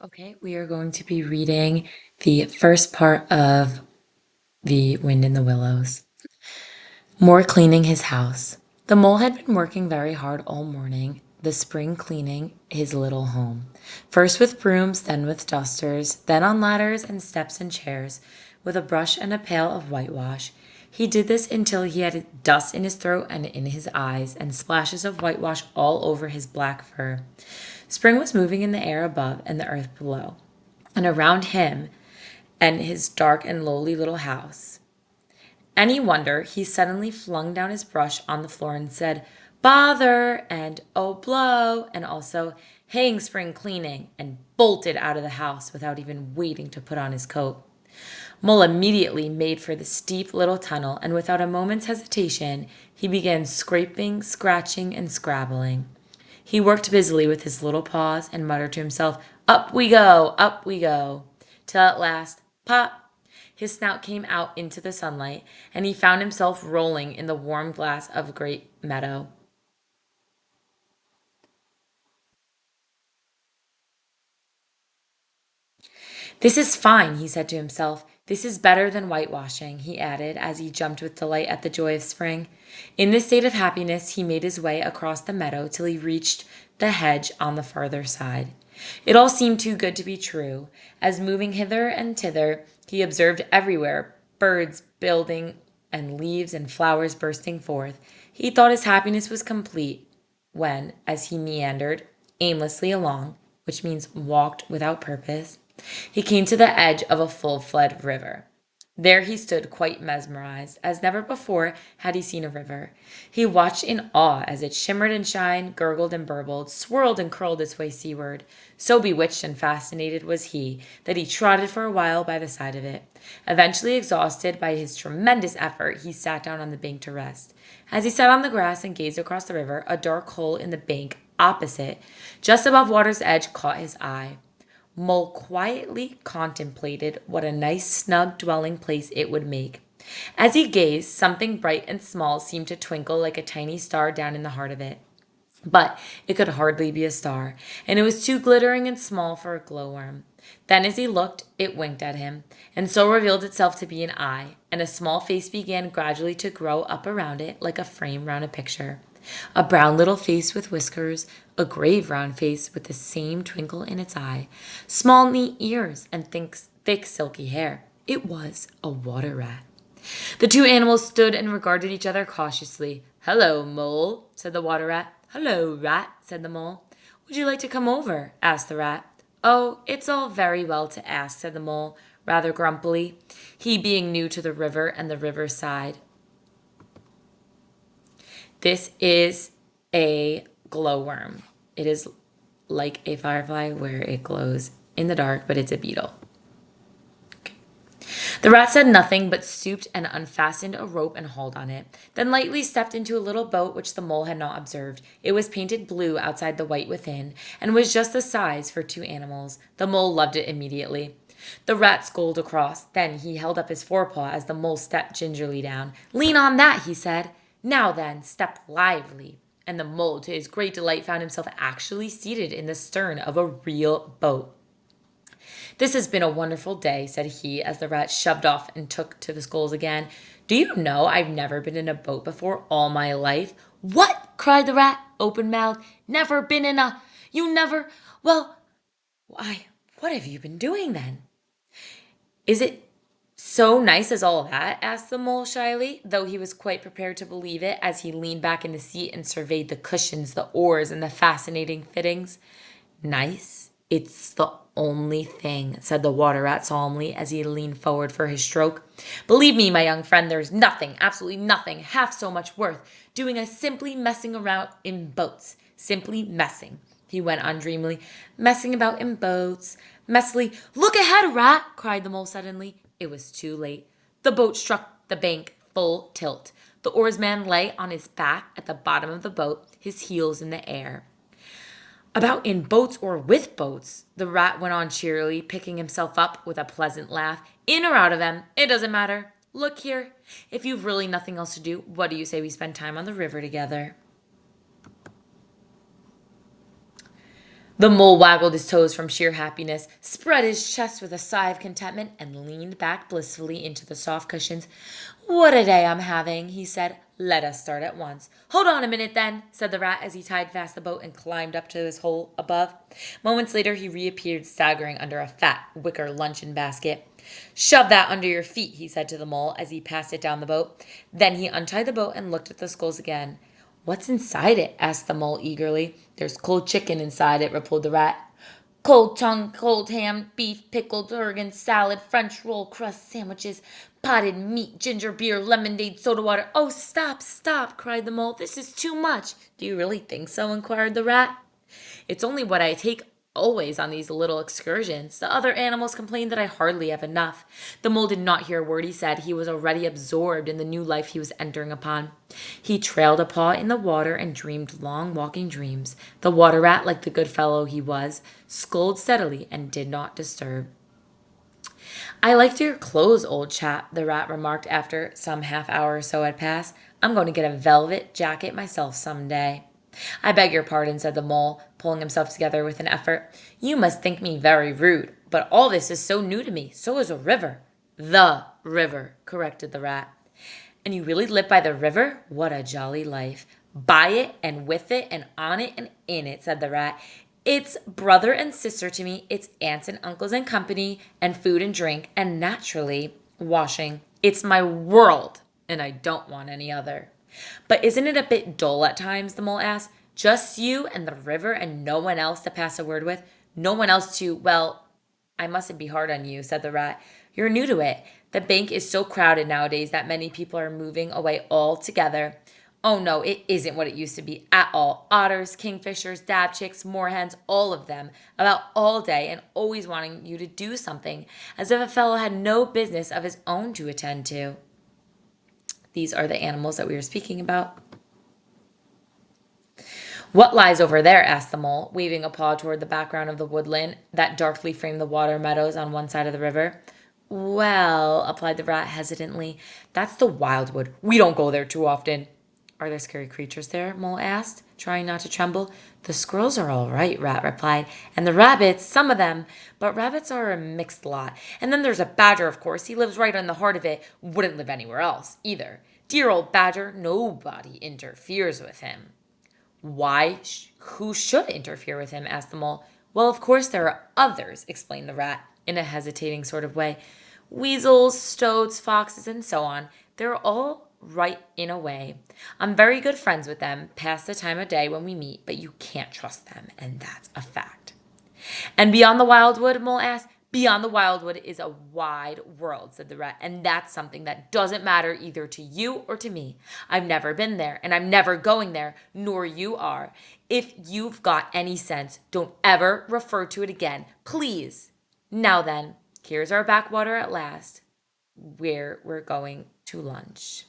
Okay, we are going to be reading the first part of The Wind in the Willows. More cleaning his house. The mole had been working very hard all morning, the spring cleaning his little home. First with brooms, then with dusters, then on ladders and steps and chairs, with a brush and a pail of whitewash. He did this until he had dust in his throat and in his eyes, and splashes of whitewash all over his black fur. Spring was moving in the air above and the earth below, and around him and his dark and lowly little house. Any wonder he suddenly flung down his brush on the floor and said, "Bother!" and "Oh, blow!" and also "Hang spring cleaning!" and bolted out of the house without even waiting to put on his coat. Mole immediately made for the steep little tunnel, and without a moment's hesitation he began scraping, scratching, and scrabbling. He worked busily with his little paws and muttered to himself, up we go, till at last, pop! His snout came out into the sunlight, and he found himself rolling in the warm glass of a great meadow. "This is fine," he said to himself. "This is better than whitewashing," he added, as he jumped with delight at the joy of spring. In this state of happiness he made his way across the meadow till he reached the hedge on the farther side. It all seemed too good to be true. As moving hither and thither, he observed everywhere birds building and leaves and flowers bursting forth. He thought his happiness was complete when, as he meandered aimlessly along, which means walked without purpose, he came to the edge of a full-fledged river. There he stood quite mesmerized, as never before had he seen a river. He watched in awe as it shimmered and shined, gurgled and burbled, swirled and curled its way seaward. So bewitched and fascinated was he that he trotted for a while by the side of it. Eventually exhausted by his tremendous effort, he sat down on the bank to rest. As he sat on the grass and gazed across the river, a dark hole in the bank opposite, just above water's edge, caught his eye. Mole quietly contemplated what a nice snug dwelling place it would make. As he gazed, something bright and small seemed to twinkle like a tiny star down in the heart of it. But it could hardly be a star, and it was too glittering and small for a glowworm. Then as he looked, it winked at him, and so revealed itself to be an eye, and a small face began gradually to grow up around it like a frame round a picture. A brown little face with whiskers, a grave round face with the same twinkle in its eye, small neat ears, and thick silky hair. It was a water rat. The two animals stood and regarded each other cautiously. "Hello, Mole," said the water rat. "Hello, Rat," said the mole. "Would you like to come over?" asked the rat. "Oh, it's all very well to ask," said the mole, rather grumpily, he being new to the river and the riverside. This is a glowworm. It is like a firefly where it glows in the dark, but it's a beetle. The rat said nothing, but stooped and unfastened a rope and hauled on it, then lightly stepped into a little boat which the mole had not observed. It was painted blue outside, the white within, and was just the size for two animals. The mole loved it immediately. The rat sculled across. Then he held up his forepaw as the mole stepped gingerly down. "Lean on that," he said. "Now then, step lively." And the mole, to his great delight, found himself actually seated in the stern of a real boat. "This has been a wonderful day," said he, as the rat shoved off and took to the sculls again. "Do you know I've never been in a boat before all my life?" "What?" cried the rat, open-mouthed. "Never been in a... You never... Well, why, what have you been doing then?" "Is it so nice as all that?" asked the mole shyly, though he was quite prepared to believe it as he leaned back in the seat and surveyed the cushions, the oars, and the fascinating fittings. "Nice? It's the only thing," said the water rat solemnly as he leaned forward for his stroke. "Believe me, my young friend, there's nothing, absolutely nothing, half so much worth doing as simply messing around in boats. Simply messing," he went on dreamily. "Messing about in boats. Messily. Look ahead, rat!" cried the mole suddenly. It was too late. The boat struck the bank full tilt. The oarsman lay on his back at the bottom of the boat, his heels in the air. "About in boats or with boats," the rat went on cheerily, picking himself up with a pleasant laugh. "In or out of them, it doesn't matter. Look here, if you've really nothing else to do, what do you say we spend time on the river together?" The mole waggled his toes from sheer happiness, spread his chest with a sigh of contentment, and leaned back blissfully into the soft cushions. What a day I'm having, he said. Let us start at once. Hold on a minute, then, said the rat as he tied fast the boat and climbed up to his hole above. Moments later, he reappeared staggering under a fat wicker luncheon basket. Shove that under your feet, he said to the mole as he passed it down the boat. Then he untied the boat and looked at the skulls again. What's inside it? Asked the mole eagerly. There's cold chicken inside it, replied the rat. Cold tongue, cold ham, beef, pickled organ, salad, French roll, crust sandwiches, potted meat, ginger beer, lemonade, soda water. Oh, stop, stop, cried the mole. This is too much. Do you really think so? Inquired the rat. It's only what I take always on these little excursions. The other animals complain that I hardly have enough. The mole did not hear a word he said. He was already absorbed in the new life he was entering upon. He trailed a paw in the water and dreamed long walking dreams. The water rat, like the good fellow he was, sculled steadily and did not disturb. I liked your clothes, old chap, the rat remarked after some half hour or so had passed. I'm going to get a velvet jacket myself some day. I beg your pardon, said the mole, pulling himself together with an effort. You must think me very rude, but all this is so new to me. So is a river. The river, corrected the rat. And you really live by the river? What a jolly life. By it and with it and on it and in it, said the rat. It's brother and sister to me. It's aunts and uncles and company and food and drink and naturally washing. It's my world and I don't want any other. But isn't it a bit dull at times? The mole asked. Just you and the river and no one else to pass a word with? No one else to, well, I mustn't be hard on you, said the rat. You're new to it. The bank is so crowded nowadays that many people are moving away altogether. Oh no, it isn't what it used to be at all. Otters, kingfishers, dabchicks, moorhens, all of them, about all day and always wanting you to do something, as if a fellow had no business of his own to attend to. These are the animals that we were speaking about. What lies over there? Asked the mole, waving a paw toward the background of the woodland that darkly framed the water meadows on one side of the river. Well, replied the rat hesitantly, that's the wildwood. We don't go there too often. Are there scary creatures there? Mole asked, trying not to tremble. The squirrels are all right, Rat replied, and the rabbits, some of them, but rabbits are a mixed lot. And then there's a badger, of course. He lives right in the heart of it. Wouldn't live anywhere else, either. Dear old badger, nobody interferes with him. Why? Who should interfere with him? Asked the mole. Well, of course there are others, explained the rat, in a hesitating sort of way. Weasels, stoats, foxes, and so on. They're all right in a way. I'm very good friends with them, past the time of day when we meet, but you can't trust them, and that's a fact. And beyond the wildwood, Mole asked. Beyond the wildwood is a wide world, said the rat, and that's something that doesn't matter either to you or to me. I've never been there, and I'm never going there, nor you are. If you've got any sense, don't ever refer to it again, please. Now then, here's our backwater at last, where we're going to lunch.